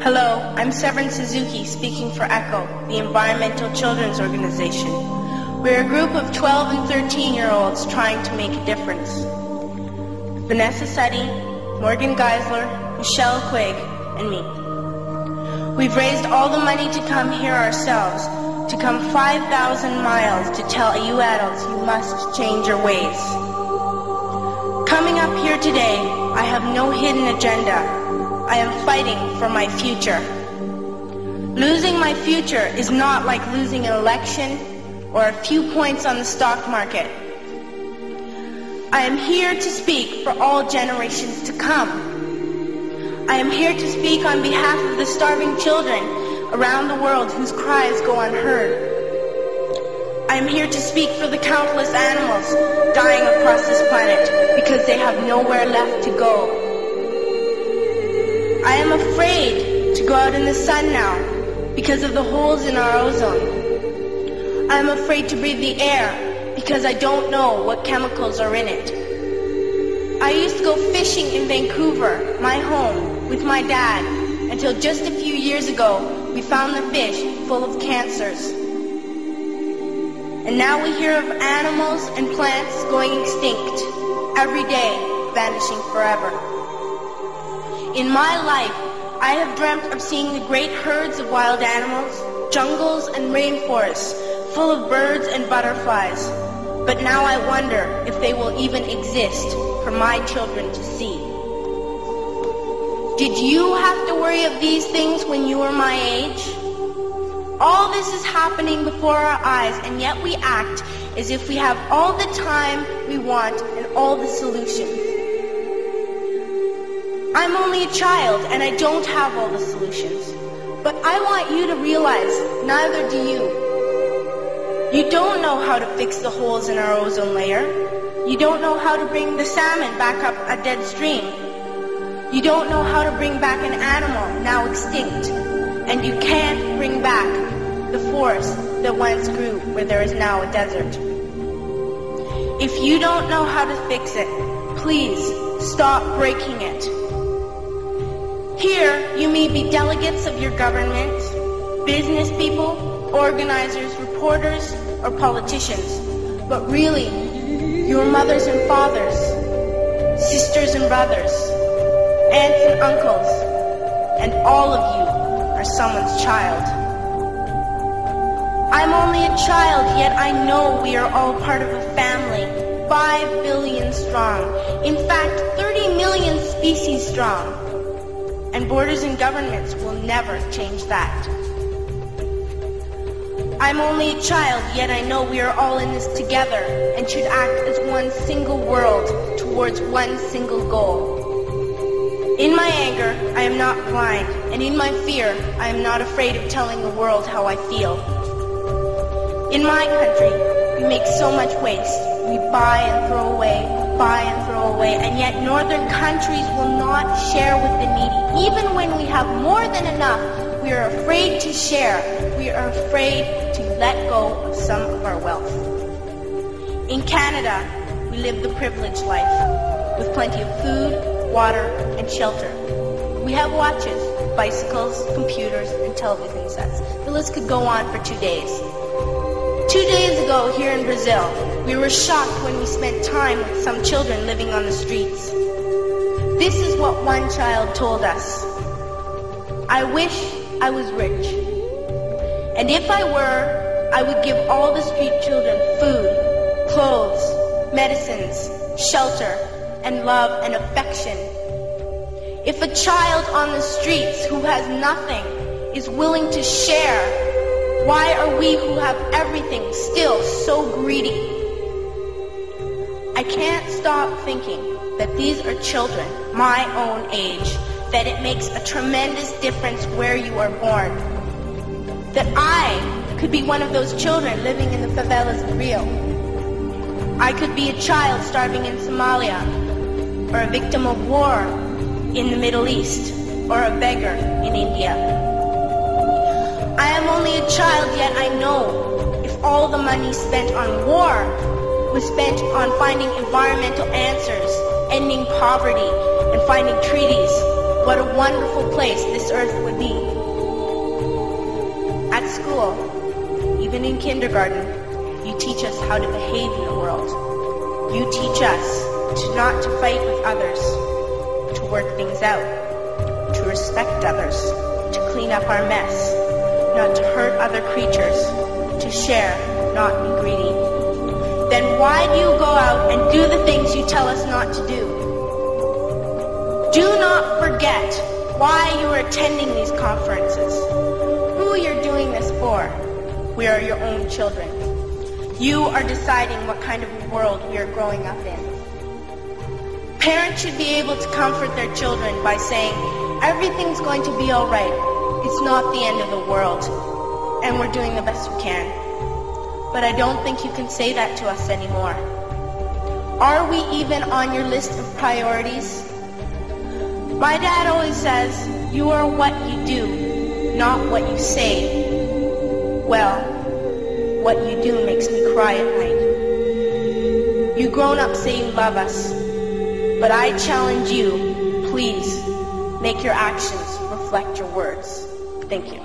Hello, I'm Severin Suzuki speaking for ECHO, the Environmental Children's Organization. We're a group of 12 and 13-year-olds trying to make a difference. Vanessa Suddy, Morgan Geisler, Michelle Quigg, and me. We've raised all the money to come here ourselves, to come 5,000 miles to tell you adults you must change your ways. Coming up here today, I have no hidden agenda. I am fighting for my future. Losing my future is not like losing an election or a few points on the stock market. I am here to speak for all generations to come. I am here to speak on behalf of the starving children around the world whose cries go unheard. I am here to speak for the countless animals dying across this planet because they have nowhere left to go. I am afraid to go out in the sun now because of the holes in our ozone. I am afraid to breathe the air because I don't know what chemicals are in it. I used to go fishing in Vancouver, my home, with my dad, until just a few years ago we found the fish full of cancers. And now we hear of animals and plants going extinct, every day vanishing forever. In my life, I have dreamt of seeing the great herds of wild animals, jungles and rainforests, full of birds and butterflies. But now I wonder if they will even exist for my children to see. Did you have to worry of these things when you were my age? All this is happening before our eyes, and yet we act as if we have all the time we want and all the solutions. I'm only a child and I don't have all the solutions. But I want you to realize neither do you. You don't know how to fix the holes in our ozone layer. You don't know how to bring the salmon back up a dead stream. You don't know how to bring back an animal now extinct. And you can't bring back the forest that once grew where there is now a desert. If you don't know how to fix it, please stop breaking it. Here, you may be delegates of your government, business people, organizers, reporters, or politicians, but really, your mothers and fathers, sisters and brothers, aunts and uncles, and all of you are someone's child. I'm only a child, yet I know we are all part of a family, 5 billion strong, in fact, 30 million species strong. And borders and governments will never change that. I'm only a child, yet I know we are all in this together and should act as one single world towards one single goal. In my anger, I am not blind, and in my fear, I am not afraid of telling the world how I feel. In my country, we make so much waste. We buy and throw away, and yet northern countries will not share with the needy. Even when we have more than enough, we are afraid to share. We are afraid to let go of some of our wealth. In Canada, we live the privileged life, with plenty of food, water, and shelter. We have watches, bicycles, computers, and television sets. The list could go on for 2 days. 2 days ago, here in Brazil, we were shocked when we spent time with some children living on the streets. This is what one child told us. I wish I was rich. And if I were, I would give all the street children food, clothes, medicines, shelter, and love and affection. If a child on the streets who has nothing is willing to share, why are we who have everything still so greedy? I can't stop thinking that these are children my own age, that it makes a tremendous difference where you are born. That I could be one of those children living in the favelas of Rio. I could be a child starving in Somalia, or a victim of war in the Middle East, or a beggar in India. I am only a child, yet I know if all the money spent on war was spent on finding environmental answers, ending poverty, and finding treaties, what a wonderful place this earth would be. At school, even in kindergarten, you teach us how to behave in the world. You teach us not to fight with others, to work things out, to respect others, to clean up our mess, not to hurt other creatures, to share, not be greedy. Then why do you go out and do the things you tell us not to do? Do not forget why you are attending these conferences, who you're doing this for. We are your own children. You are deciding what kind of world we are growing up in. Parents should be able to comfort their children by saying, everything's going to be all right. It's not the end of the world, and we're doing the best we can. But I don't think you can say that to us anymore. Are we even on your list of priorities? My dad always says, you are what you do, not what you say. Well, what you do makes me cry at night. You grown-ups say you love us, but I challenge you, please, make your actions reflect your words. Thank you.